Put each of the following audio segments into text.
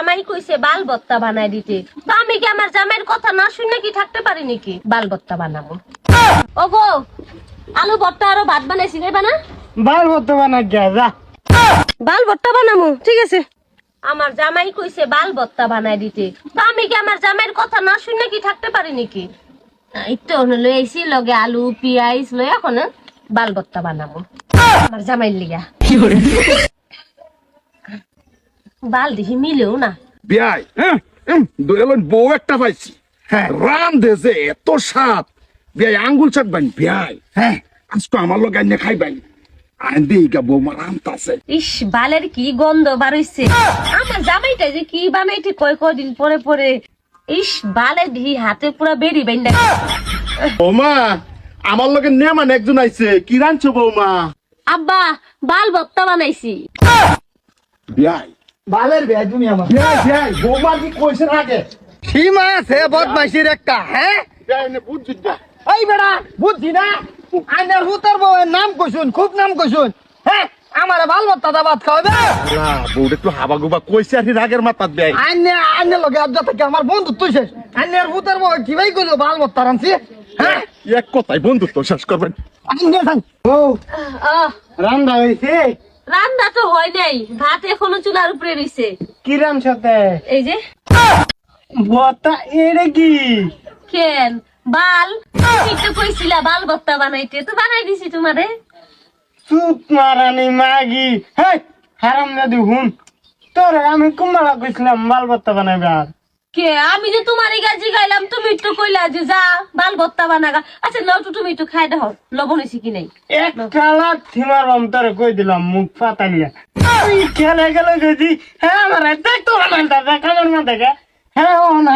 জামাই কইছে বাল ভর্তা বানাই দিতে, তো আমি কি আমার জামাইয়ের কথা না শুনে কি থাকতে পারি নাকি? বাল ভর্তা বানাবো। ওগো, আলু ভর্তা আর ভাত বানাইছি, খাইবা না? বাল ভর্তা বানা গিয়া যা। বাল ভর্তা বানাবো, ঠিক আছে। আমার জামাই কইছে বাল ভর্তা বানাই দিতে, তো আমি কি আমার জামাইয়ের কথা না শুনে কি থাকতে পারি নাকি? একটু লই আইছি, লগে আলু পেঁয়াজ লই, এখন বাল ভর্তা বানাবো আমার জামাইয়ের লিগা। বাল দেখি মিলেও না। বিয়াই দয়ালন বউ একটা পাইছি, হ্যাঁ রাম দেশে এত স্বাদ। বিয়াই আঙ্গুল চাটবাই, বিয়াই হ্যাঁ আজকে আমার লোক আইনে খাইবাই। আইন দিই গা বৌমা রামতাছে। ইস, বালের কি গন্ধ বারইছে। আমার জামাইটা যে কি বানাইতে কয়দিন পরে পরে। ইস, বালের দিহি হাতে পুরা বেরি বাইন্দা। বৌমা আমার লোকে নেমান একজন আইছে, কি রাঁধছো বৌমা? আব্বা, বাল ভর্তা বানাইছি। বিয়াই বালের বেয়া তুমি আমার বিয়াই বিয়াই বৌমা কি কইছে আগে? সীমা আছে বদমাইশির একটা। হ্যাঁ বিয়াই নে বুঝছিস না? এই বেড়া বুঝছি না, আইনার হুতার বউয়ের নাম কইছুন, খুব নাম কইছুন। হ্ঁ আমারে বাল ভর্তা দা ভাত খাওয়াবে। না বউটা একটু হাবা গুবা কইছে আর রাগের মাথাত বিয়াই। আইনে লগে আজ থেকে আমার বন্ধুত্ব শেষ। আইনের হুতার বউ কি ভাই কইলো বাল ভর্তা রানছি। হ্যাঁ এক কথাই বন্ধুত্ব শেষ করবেন। আইনে যান। ও আহ, রান্দা হইছে? রান্না তো হয় নাই, ভাত এখনো চুলার উপরে রইছে। কি রাম সাথে এই যে ভর্তা এরে কি? কেন বাল, তুমি তো কইছিলা বাল ভর্তা বানাইতে, তো বানাই দিছি তোমারে। চুপ মারানি মাগি। হেই হারাম দাদি হুন, তোরে আমি কুম্বালা কইছিলাম বাল ভর্তা বানাইবে। আর কে আমি যে তোমারই গাজি গাইলাম, তুমি একটু কইলা যে যা বাল ভর্তা বানাগা। আচ্ছা নাও তো, তুমি একটু খাই দাও, লবণ হইছে কি নাই। এক কালা থিমার তোরে কই দিলাম মুখ ফাতালিয়া। আমি খেলে গেলে যদি হ্যাঁ আমার দেখ তোরা মানতা দেখ আমার মা দেখে। হ্যাঁ ও না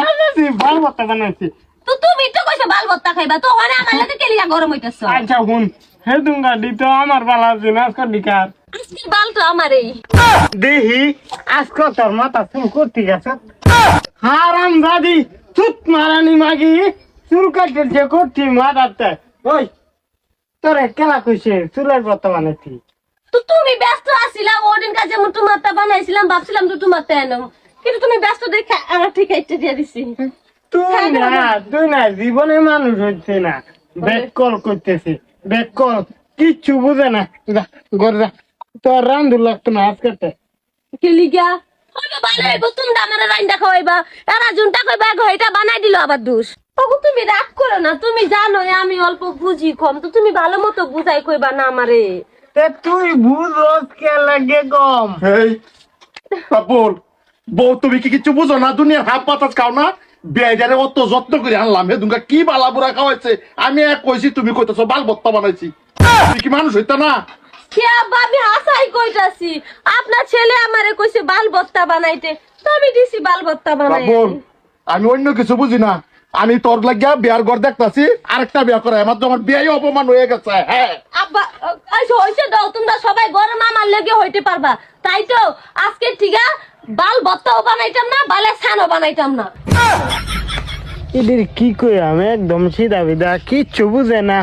বাল ভর্তা বানাইছি। তো তুমি তো কইছো বাল ভর্তা খাইবা, তো ওখানে আমার লাগে কেলিয়া গরম হইতাছ। আচ্ছা হুন, হে দুঙ্গা দিত আমার বালা জিনাস কর দিকার আজকের বাল তো আমারই। দেহি আজকে তোর মাথা চুল করতে গেছে। হারাম দাদি চুপ মারানি মাগি, চুল কাটতে যে করতি মাথাতে। ওই তোরে কেলা কইছে চুলের ভর্তা বানাইছি? তো তুমি ব্যস্ত আছিলা, ওদিন কাজে যেমন তোমারটা বানাইছিলাম, ভাবছিলাম তো তোমারটা এনো, কিন্তু তুমি ব্যস্ত দেখে আমার ঠিক আইতে দিয়ে দিছি। তুই না জীবনে মানুষ হচ্ছে না, ব্যাক কল করতেছে, ব্যাক কল কিচ্ছু বুঝে না। যা ঘরে যা, তোর রান্ধু লাগতো না আজকে। কেলিগা হইলো বানাইবো, তুমি আমার রাইন্দা খাওয়াইবা, এরা জুনটা কইবা গো এটা বানাই দিল আবার দোষ। ওগো তুমি রাগ করো না, তুমি জানো আমি অল্প বুঝি কম, তো তুমি ভালো মতো বুঝাই কইবা না আমারে। তুই বুঝস কে লাগে কম? এই পাপল বউ তুমি কি কিছু বুঝো না? দুনিয়ার হাফ পাতাস খাও না? বেজারে অত যত্ন করে আনলাম, হে দুঙ্গা কি বালা বুড়া খাওয়াইছে। আমি এক কইছি, তুমি কইতেছো বাল ভর্তা বানাইছি। তুমি কি মানুষ হইতা না? কে আব্বা, আমি হাসাই কইতাছি, আপনার ছেলে আমারে কইছে বাল ভর্তা বানাইতে, তো আমি দিছি বাল ভর্তা বানাই। পাপল আমি অন্য কিছু বুঝি না। আমি তোর লাগিয়া বিয়ার ঘর দেখতাছি, আরেকটা বিয়া করে আমার তো আমার বিয়াই অপমান হয়ে গেছে। হ্যাঁ আব্বা হইছে দাও, তোমরা সবাই গরম আমার লেগে হইতে পারবা, তাই তো আজকে ঠিকা বাল ভর্তাও বানাইতাম না, বালে ছানও বানাইতাম না। এদের কি কই আমি একদম সিধা বিধা, কিচ্ছু বুঝে না।